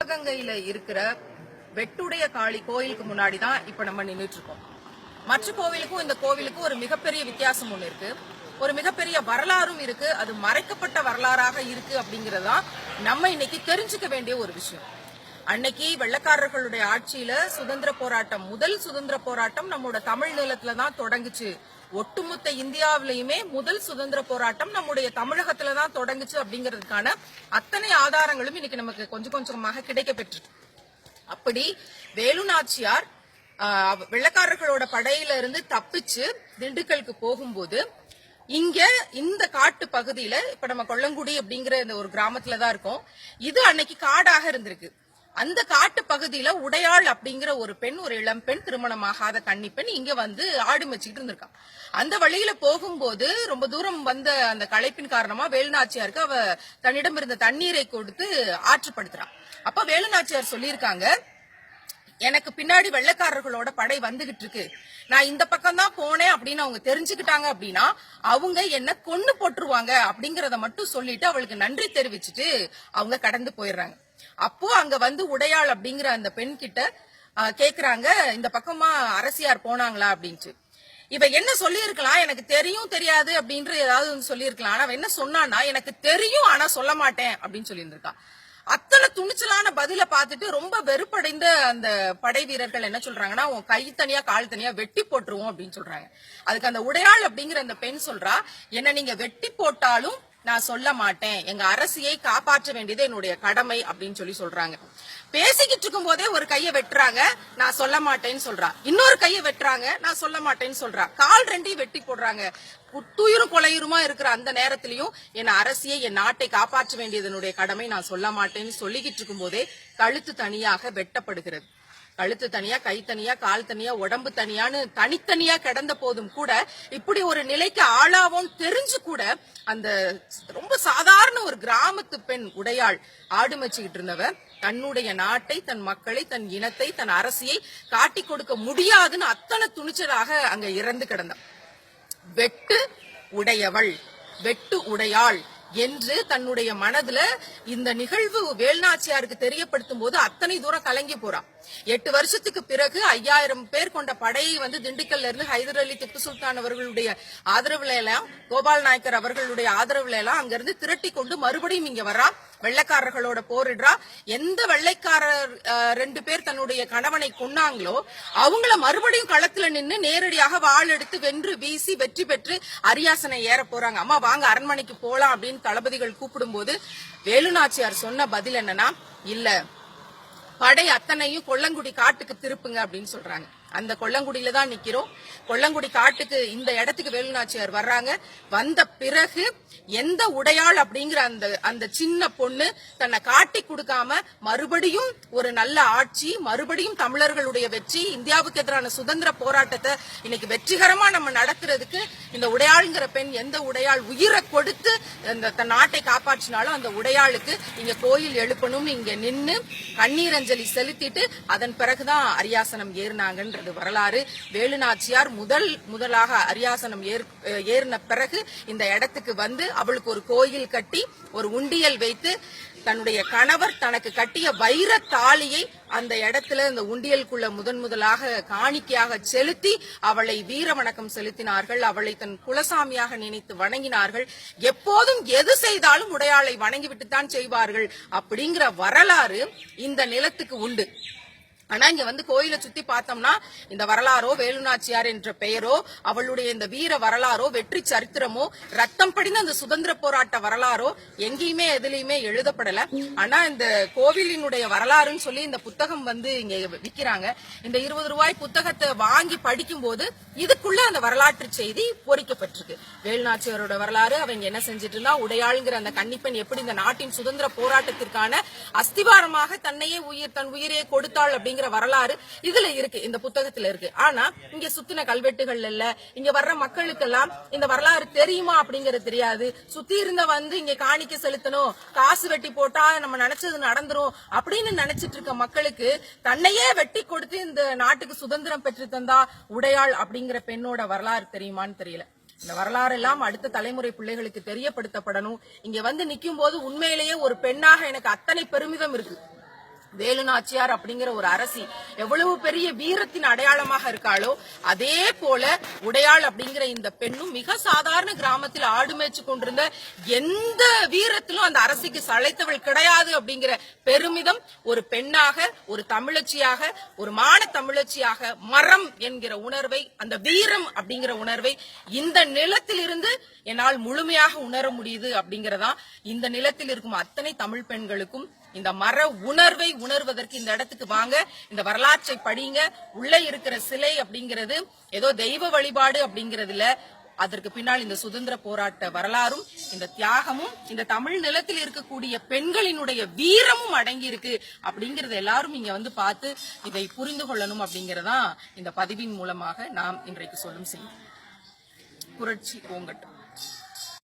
சிவகங்கையில இருக்கிற வெட்டுடைய காளி கோயிலுக்கு முன்னாடி தான் இப்ப நம்ம நின்றுட்டு இருக்கோம். மற்ற கோவிலுக்கும் இந்த கோவிலுக்கும் ஒரு மிகப்பெரிய வித்தியாசம் ஒண்ணு இருக்கு. ஒரு மிகப்பெரிய வரலாறும் இருக்கு. அது மறைக்கப்பட்ட வரலாறாக இருக்கு அப்படிங்கறதா நம்ம இன்னைக்கு தெரிஞ்சுக்க வேண்டிய ஒரு விஷயம். அன்னைக்கு வெள்ளக்காரர்களுடைய ஆட்சியில சுதந்திர போராட்டம், முதல் சுதந்திர போராட்டம் நம்மோட தமிழ் நிலத்துல தான் தொடங்குச்சு. ஒட்டுமொத்த இந்தியாவிலையுமே முதல் சுதந்திர போராட்டம் நம்முடைய தமிழகத்துல தான் தொடங்குச்சு அப்படிங்கிறதுக்கான அத்தனை ஆதாரங்களும் இன்னைக்கு நமக்கு கொஞ்சம் கொஞ்சமாக கிடைக்க பெற்றிருக்கு. அப்படி வேலு நாச்சியார் வெள்ளக்காரர்களோட படையில இருந்து தப்பிச்சு திண்டுக்கலுக்கு போகும்போது இங்க இந்த காட்டு பகுதியில இப்ப நம்ம கொல்லங்குடி அப்படிங்கிற இந்த ஒரு கிராமத்துலதான் இருக்கோம். இது அன்னைக்கு காடாக இருந்திருக்கு. அந்த காட்டு பகுதியில உடையாள் அப்படிங்கிற ஒரு பெண், ஒரு இளம் பெண், திருமணமாகாத கன்னி பெண் இங்க வந்து ஆடு மேய்ச்சிட்டு இருந்திருக்கா. அந்த வழியில போகும்போது ரொம்ப தூரம் வந்த அந்த களைப்பின் காரணமா வேலுநாச்சியாருக்கு அவ தன்னிடம் இருந்த தண்ணீரை கொடுத்து ஆற்றுப்படுத்துறான். அப்ப வேலுநாச்சியார் சொல்லியிருக்காங்க, எனக்கு பின்னாடி வெள்ளக்காரர்களோட படை வந்துகிட்டு இருக்கு, நான் இந்த பக்கம் தான் போனேன் அப்படின்னு அவங்க தெரிஞ்சுக்கிட்டாங்க அப்படின்னா அவங்க என்ன கொன்னு போட்டுருவாங்க அப்படிங்கறத மட்டும் சொல்லிட்டு அவளுக்கு நன்றி தெரிவிச்சுட்டு அவங்க கடந்து போயிடுறாங்க. அப்போ அங்க வந்து உடையாள் அப்படிங்கிற அந்த பெண் கிட்ட கேக்குறாங்க, இந்த பக்கமா அரசியார் போனாங்களா அப்படின்ட்டு. இவ என்ன சொல்லி இருக்கலாம், எனக்கு தெரியும் தெரியாது அப்படின்ற ஏதாவது சொல்லி இருக்கலாம். ஆனா அவ என்ன சொன்னான்னா, எனக்கு தெரியும் ஆனா சொல்ல மாட்டேன் அப்படின்னு சொல்லி இருந்திருக்கா. அத்தனை துணிச்சலான பதில பார்த்துட்டு ரொம்ப வெறுப்படைந்த அந்த படை வீரர்கள் என்ன சொல்றாங்கன்னா, உன் கை தனியா கால் தனியா வெட்டி போட்டுருவோம் அப்படின்னு சொல்றாங்க. அதுக்கு அந்த உடையாள் அப்படிங்கிற அந்த பெண் சொல்றா, என்ன நீங்க வெட்டி போட்டாலும் நான் சொல்ல மாட்டேன், எங்க அரசியை காப்பாற்ற வேண்டியது என்னுடைய கடமை அப்படின்னு சொல்றாங்க. பேசிக்கிட்டு இருக்கும் போதே ஒரு கையை வெட்டுறாங்க, நான் சொல்ல மாட்டேன்னு சொல்றா. இன்னொரு கையை வெட்டுறாங்க, நான் சொல்ல மாட்டேன்னு சொல்றா. கால் ரெண்டையும் வெட்டி போடுறாங்க. புத்துயிரும் கொலையுருமா இருக்கிற அந்த நேரத்திலையும் என் அரசியை, என் நாட்டை காப்பாற்ற வேண்டியது என்னுடைய கடமை, நான் சொல்ல மாட்டேன்னு சொல்லிக்கிட்டு இருக்கும் போதே கழுத்து தனியாக வெட்டப்படுகிறது. கழுத்து தனியா, கை தனியா, கால் தனியா, உடம்பு தனியான்னு தனித்தனியா கிடந்த போதும் கூட இப்படி ஒரு நிலைக்கு ஆளாவோம் தெரிஞ்சு கூட அந்த ரொம்ப சாதாரண ஒரு கிராமத்து பெண் உடையாள் ஆடு மேய்ச்சிக்கிட்டு இருந்தவ தன்னுடைய நாட்டை, தன் மக்களை, தன் இனத்தை, தன் அரசியை காட்டி கொடுக்க முடியாதுன்னு அத்தனை துணிச்சலாக அங்க இறந்து கிடந்தாள். வெட்டு உடையவள், வெட்டு உடையாள் என்று தன்னுடைய மனதுல இந்த நிகழ்வு வேலுநாச்சியாருக்கு தெரியப்படுத்தும் போது அத்தனை தூரம் கலங்கி போறான். 8 வருஷத்துக்கு பிறகு 5000 பேர் கொண்ட படையை வந்து திண்டுக்கல்ல இருந்து ஹைதர் அலி, திப்பு சுல்தான் அவர்களுடைய ஆதரவுல எல்லாம், கோபால் நாயக்கர் அவர்களுடைய ஆதரவுல எல்லாம் அங்கிருந்து திரட்டி கொண்டு மறுபடியும் இங்க வரா. வெள்ளைக்காரர்களோட போரிடுறா. எந்த வெள்ளைக்காரர் 2 பேர் தன்னுடைய கணவனை கொன்னாங்களோ அவங்கள மறுபடியும் களத்துல நின்று நேரடியாக வாள் எடுத்து வென்று வீசி வெற்றி பெற்று அரியாசனை ஏற போறாங்க. அம்மா வாங்க அரண்மனைக்கு போலாம் அப்படின்னு தளபதிகள் கூப்பிடும் போது வேலுநாச்சியார் சொன்ன பதில் என்னன்னா, இல்ல, படை அத்தனையும் கொல்லங்குடி காட்டுக்கு திருப்புங்க அப்படின்னு சொல்றாங்க. அந்த கொல்லங்குடியில தான் நிக்கிறோம். கொல்லங்குடி காட்டுக்கு இந்த இடத்துக்கு வேலுநாச்சியார் வர்றாங்க. வந்த பிறகு எந்த உடையாள் அப்படிங்கிற அந்த சின்ன பொண்ணு தன்னை காட்டி கொடுக்காம மறுபடியும் ஒரு நல்ல ஆட்சி, மறுபடியும் தமிழர்களுடைய வெற்றி, இந்தியாவுக்கு எதிரான சுதந்திர போராட்டத்தை இன்னைக்கு வெற்றிகரமா நம்ம நடத்துறதுக்கு இந்த உடையாளுங்கிற பெண், எந்த உடையாள் உயிரை கொடுத்து தன் நாட்டை காப்பாற்றினாலும் அந்த உடையாளுக்கு இங்க கோயில் எழுப்பணும்னு இங்க நின்னு கண்ணீரஞ்சலி செலுத்திட்டு அதன் பிறகுதான் அரியாசனம் ஏறினாங்கன்ற வரலாறு. வேலுநாச்சியார் முதலாக அரியாசனம் ஏறின பிறகு இந்த இடத்துக்கு வந்து அவளுக்கு ஒரு கோயில் கட்டி ஒரு உண்டியல் வைத்து தன்னுடைய கணவர் தனக்கு கட்டிய வைர தாலியை அந்த இடத்துல இந்த உண்டியலுக்குள்ள முதலாக காணிக்கையாக செலுத்தி அவளை வீர வணக்கம் செலுத்தினார்கள். அவளை தன் குலசாமியாக நினைத்து வணங்கினார்கள். எப்போதும் எது செய்தாலும் உடையாளை வணங்கிவிட்டுத்தான் செய்வார்கள் அப்படிங்கிற வரலாறு இந்த நிலத்துக்கு உண்டு. ஆனா இங்க வந்து கோயிலை சுத்தி பார்த்தோம்னா இந்த வரலாறோ, வேலுநாச்சியார் என்ற பெயரோ, அவளுடைய இந்த வீர வரலாறோ, வெற்றி சரித்திரமோ, ரத்தம் படிந்த அந்த சுதந்திர போராட்ட வரலாறோ எங்கேயுமே எதுலயுமே எழுதப்படல. ஆனா இந்த கோவிலினுடைய வரலாறுன்னு சொல்லி இந்த புத்தகம் வந்து இங்க விக்கிறாங்க. இந்த 20 ரூபாய் புத்தகத்தை வாங்கி படிக்கும் போது இதுக்குள்ள அந்த வரலாற்று செய்தி பொறிக்கப்பட்டிருக்கு. வேலுநாச்சியாரோட வரலாறு, அவங்க என்ன செஞ்சிட்டு இருந்தா, உடையாளுங்கிற அந்த கன்னிப்பெண் எப்படி இந்த நாட்டின் சுதந்திர போராட்டத்திற்கான அஸ்திவாரமாக தன்னையே தன் உயிரையே கொடுத்தாள் அப்படிங்கிற வரலாறு இதுல இருக்கு, இந்த புத்தகத்துல இருக்கு. ஆனா இங்க சுத்தின கல்வெட்டுகள் இல்ல, இங்க வர்ற மக்களுக்கெல்லாம் இந்த வரலாறு தெரியுமா அப்படிங்கறது தெரியாது. சுத்தி இருந்த வந்து இங்க காணிக்க செலுத்தணும், காசு வெட்டி போட்டா நம்ம நினைச்சது நடந்துரும் அப்படின்னு நினைச்சிட்டு இருக்க மக்களுக்கு தன்னையே வெட்டி கொடுத்து இந்த நாட்டுக்கு சுதந்திரம் பெற்று தந்தா உடையாள் அப்படிங்கிற பெண்ணோட வரலாறு தெரியுமான்னு தெரியல. இந்த வரலாறு எல்லாம் அடுத்த தலைமுறை பிள்ளைகளுக்கு தெரியப்படுத்தப்படணும். இங்க வந்து நிக்கும் போது உண்மையிலேயே ஒரு பெண்ணாக எனக்கு அத்தனை பெருமிதம் இருக்கு. வேலு நாச்சியார் அப்படிங்கிற ஒரு அரசி எவ்வளவு பெரிய வீரத்தின் அடையாளமாக இருக்காளோ அதே போல உடையாள் அப்படிங்கிற இந்த பெண்ணும் மிக சாதாரண கிராமத்தில் ஆடு மேய்ச்சு கொண்டிருந்த எந்த வீரத்திலும் அந்த அரசிக்கு சளைத்தவள் கிடையாது அப்படிங்கிற பெருமிதம் ஒரு பெண்ணாக, ஒரு தமிழச்சியாக, ஒரு மான தமிழச்சியாக மரம் என்கிற உணர்வை, அந்த வீரம் அப்படிங்கிற உணர்வை இந்த நிலத்தில் இருந்து என்னால் முழுமையாக உணர முடியுது அப்படிங்கறதா இந்த நிலத்தில் இருக்கும் அத்தனை தமிழ் பெண்களுக்கும் இந்த மர உணர்வை உணர்வதற்கு இந்த இடத்துக்கு வாங்க, இந்த வரலாற்றை படிங்க. உள்ள இருக்கிற சிலை அப்படிங்கிறது ஏதோ தெய்வ வழிபாடு அப்படிங்கிறது இல்ல, அதற்கு பின்னால் இந்த சுதந்திர போராட்ட வரலாறும் இந்த தியாகமும் இந்த தமிழ் நிலத்தில் இருக்கக்கூடிய பெண்களினுடைய வீரமும் அடங்கி இருக்கு அப்படிங்கறது எல்லாரும் இங்க வந்து பார்த்து இதை புரிந்து கொள்ளணும் அப்படிங்கறதா இந்த பதிவின் மூலமாக நாம் இன்றைக்கு சொல்லும் செய்தி. புரட்சி ஓங்கட்டும்.